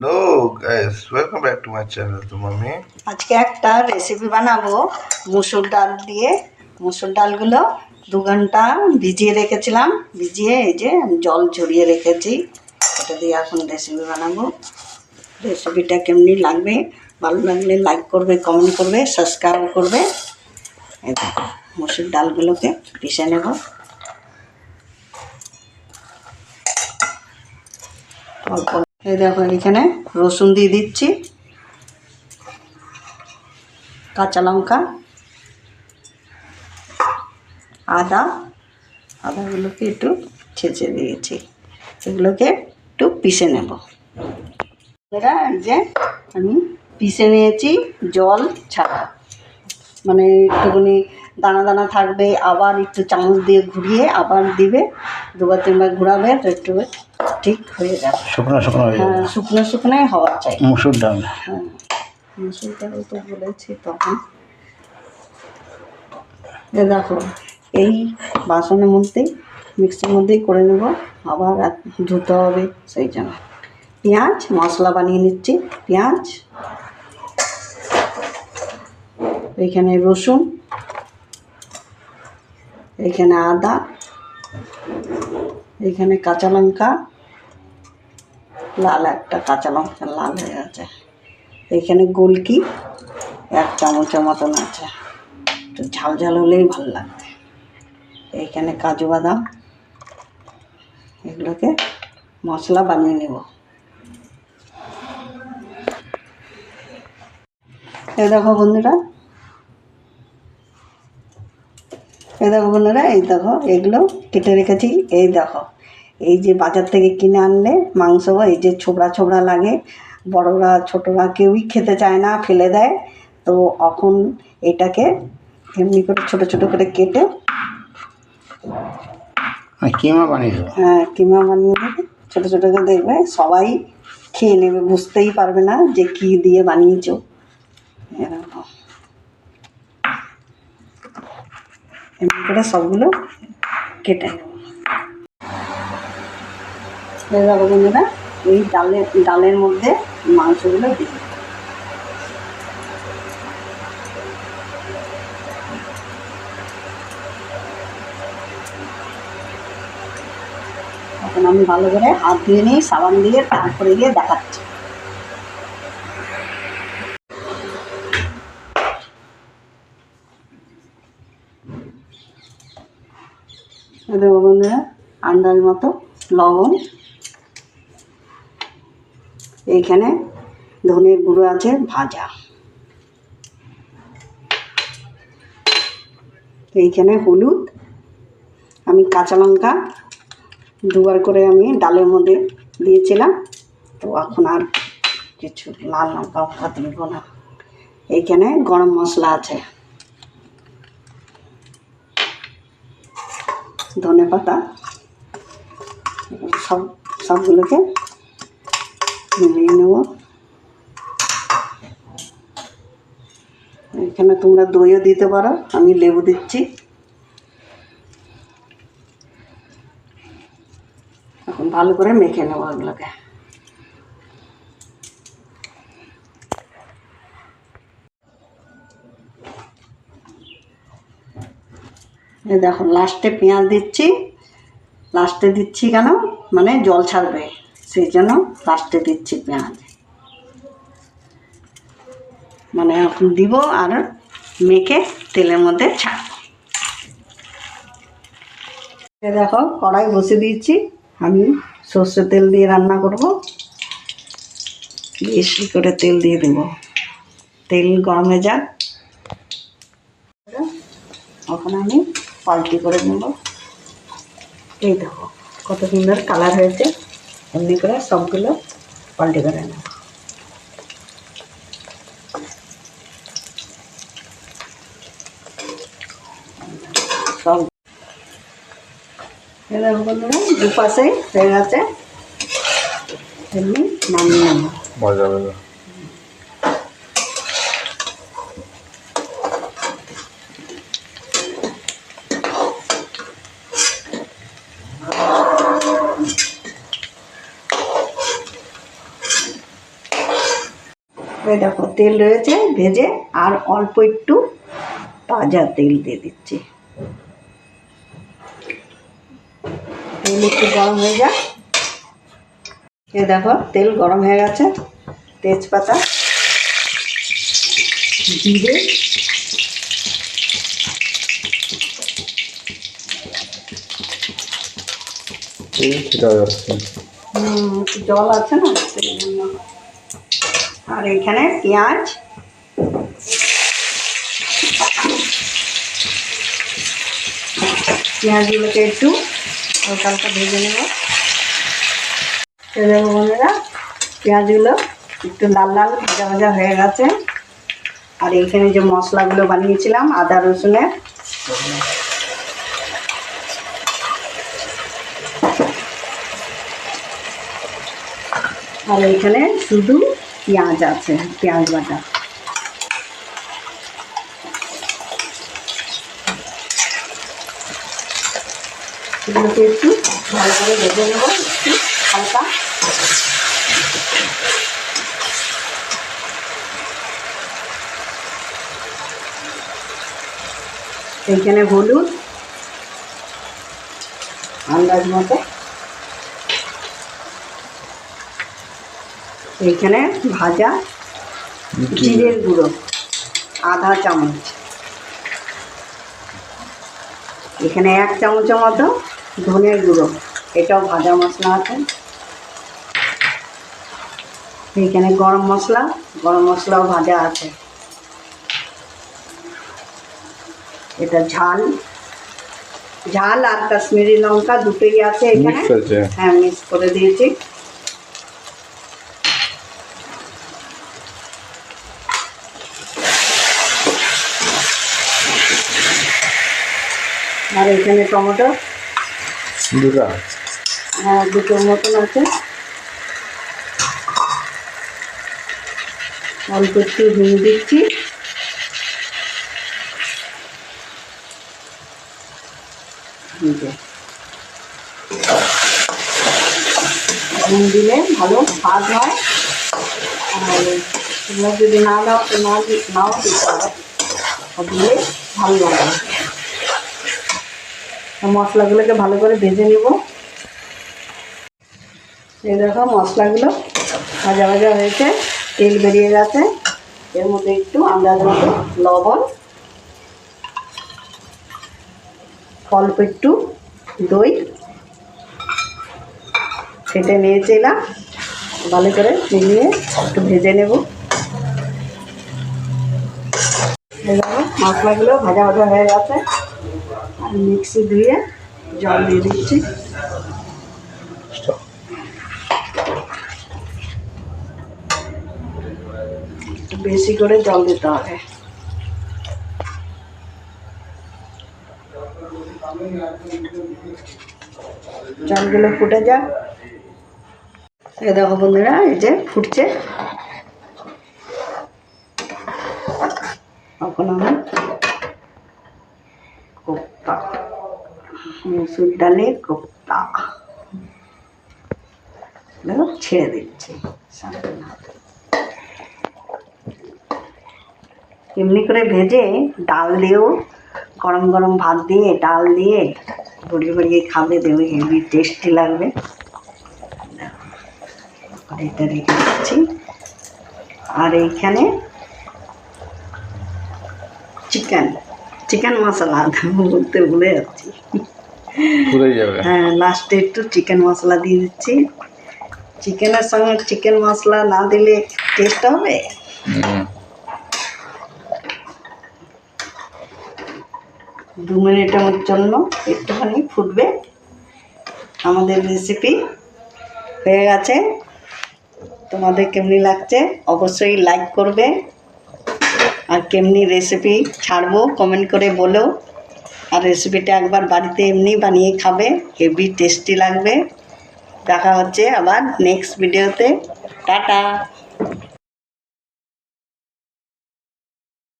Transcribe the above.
Hello guys, welcome back to my channel to mommy. আজকে একটা recipe বানাবো মুসুর ডাল দিয়ে। মুসুর ডালগুলো 2 ঘন্টা ভিজিয়ে রেখেছিলাম, ভিজিয়ে এই যে জল ঝরিয়ে রেখেছি। এটা দিয়ে এখন রেসিপি বানাবো। রেসিপিটা কেমনি লাগবে, ভালো লাগলে লাইক করবে, কমেন্ট করবে, সাবস্ক্রাইব করবে। এই দেখো মুসুর ডালগুলোকে পিষে নেব। অল্প এই দেখো এখানে রসুন দিয়ে দিচ্ছি, কাঁচা লঙ্কা, আদাগুলোকে একটু ছেঁচে দিয়েছি। এগুলোকে একটু পিষে নেব। এরা এই যে আমি পিষে নিয়েছি জল ছাড়া, মানে একটুখানি দানা দানা থাকবে, আবার একটু চামচ দিয়ে ঘুরিয়ে আবার দিবে, 2-3 বার ঘোরাবে তো একটু ঠিক হয়ে যাবে। শুকনো শুকনো হ্যাঁ, শুকনো শুকনোই হওয়া চাই। মুসুর ডাল। হ্যাঁ, মুসুর ডাল তো বলেছি তখন। দেখো এই বাসনের মধ্যেই, মিক্সির মধ্যেই করে নেব, আবার ধুতে হবে সেই জন্য। পেঁয়াজ মশলা বানিয়ে নিচ্ছি। পেঁয়াজ, এইখানে রসুন, এইখানে আদা, এইখানে কাঁচা লঙ্কা, লাল একটা কাঁচা লঙ্কা লাল হয়ে আছে, এইখানে গোলকি 1 চামচের মতন আছে, একটু ঝাল ঝাল হলেই ভালো লাগবে। এইখানে কাজু বাদাম, এগুলোকে মশলা বানিয়ে নেব। এই দেখো বন্ধুরা, এই দেখো এগুলো কেটে রেখেছি। এই দেখো এই যে বাজার থেকে কিনে আনলে মাংস, এই যে ছোবড়া ছোবড়া লাগে, বড়রা ছোটরা কেউই খেতে চায় না, ফেলে দেয়। তো এখন এটাকে এমনি করে ছোট ছোট করে কেটে কিমা বানিয়ে দেবো। হ্যাঁ, কিমা বানিয়ে দেবে। ছোটো ছোটো করে দেখবে সবাই খেয়ে নেবে, বুঝতেই পারবে না যে কী দিয়ে বানিয়েছো। এরকম এমনি করে সবগুলো কেটে নেব। দেখো বন্ধুরা, এই ডালের মধ্যে মাংসগুলো দিই। এখন আমি ভালো করে হাত ধুয়ে নিই সাবান দিয়ে, তারপরে গিয়ে দেখাচ্ছি। দেখো বন্ধুরা, আন্দাজ মতো লবণ, এইখানে ধনের গুঁড়ো আছে ভাজা, এইখানে হলুদ, আমি কাঁচা লঙ্কা 2বার করে আমি ডালের মধ্যে দিয়েছিলাম, তো এখন আর কিছু লাল লঙ্কা দেব না। এইখানে গরম মশলা আছে, ধনে পাতা, সবগুলোকে মিলিয়ে নেব। এখানে তোমরা দইও দিতে পারো, আমি লেবু দিচ্ছি। এখন ভালো করে মেখে নেব এগুলোকে। এই দেখো লাস্টে পেঁয়াজ দিচ্ছি। লাস্টে দিচ্ছি কেন, মানে জল ছাড়বে সেই জন্য লাস্টে দিচ্ছি পেঁয়াজ। মানে এখন দিব আর মেখে তেলের মধ্যে ছাড়বো। দেখো কড়াই বসে দিয়েছি, আমি সর্ষের তেল দিয়ে রান্না করব। বেশি করে তেল দিয়ে দেব, তেল গরম হয়ে যাক। এখন আমি পাল্টি করে নেব। এই দেখো কত সুন্দর কালার হয়েছে, এমনি করে সবগুলো পাল্টি করে নেব। সব দেখো বন্ধুরা, দুপাশেই হয়ে গেছে, এমনি নামিয়ে নেব। মজা হবে। এই দেখো তেল রয়েছে ভেজে, আর অল্প একটু তাজা তেল দিয়ে দিচ্ছি। তেল একটু গরম হয়ে যাক। এই দেখো তেল গরম হয়ে গেছে। তেজপাতা, জিরে, একটু জল আছে না সেই জন্য। আর এখানে পেঁয়াজ, পেঁয়াজগুলোকে একটু হালকা হালকা ভেজে নেব। দেখো বন্ধুরা, পেঁয়াজগুলো একটু লাল লাল ভাজা ভাজা হয়ে গেছে। আর এইখানে যে মশলাগুলো বানিয়েছিলাম আদা রসুনের, আর এইখানে শুধু পেঁয়াজ আছে, পেঁয়াজ বাটা। এগুলোকে একটু ভালো করে ভেজে নেব, একটু হালকা। এইখানে হলুদ আন্দাজ মতো, এইখানে ভাজা জিরের গুঁড়ো আধা চামচ, এখানে 1 চামচের মতো ধনের গুঁড়ো, এটাও ভাজা মশলা আছে। এইখানে গরম মশলাও ভাজা আছে। এটা ঝাল আর কাশ্মীরি লঙ্কা দুটোই আছে এখানে। হ্যাঁ, মিক্স করে দিয়েছি। আর এখানে টমেটো হ্যাঁ দুটোর মতন আছে। অল্প একটু নুন দিচ্ছি। নুন দিলে ভালো স্বাদ হয়। আর তোমরা যদি না দাও তো নাও দিতে পারো, দিলে ভালো লাগে। মশলাগুলোকে ভালো করে ভেজে নেব। এই দেখো মশলাগুলো ভাজা ভাজা হয়েছে, তেল বেরিয়ে গেছে। এর মধ্যে একটু আন্দাজ মতো লবণ, অল্প একটু দই ফেটে নিয়েছিলাম, ভালো করে মিলিয়ে একটু ভেজে নেব। এই দেখো মশলাগুলো ভাজা ভাজা হয়ে গেছে। আর মিক্সি ধুয়ে জল দিয়ে দিচ্ছি। বেশি করে জল দিতে হবে। জলগুলো ফুটে যাক। এই দেখো বন্ধুরা, এই যে ফুটছে। এখন আমি কোপ্তা, মসুর ডালের কোপ্তা ছেড়ে দিচ্ছি। এমনি করে ভেজে ডাল দিয়েও, গরম গরম ভাত দিয়ে ডাল দিয়ে ভরিয়ে ভরিয়ে খাবে, দেবে, হেভি টেস্টি লাগবে। এটা রেখে দিচ্ছি। আর এইখানে চিকেন মশলা বলতে ভুলে যাচ্ছি। হ্যাঁ, লাস্টে একটু চিকেন মশলা দিয়ে দিচ্ছি। চিকেনের সঙ্গে চিকেন মশলা না দিলে টেস্ট হবে। দু মিনিটের জন্য একটুখানি ফুটবে। আমাদের রেসিপি হয়ে গেছে। তোমাদের কেমনি লাগছে অবশ্যই লাইক করবে। আর কেমনি রেসিপি ছাড়বো কমেন্ট করে বলো। আর রেসিপিটা একবার বাড়িতে এমনি বানিয়ে খাবে, হেভি টেস্টি লাগবে। দেখা হচ্ছে আবার নেক্সট ভিডিওতে। টাটা।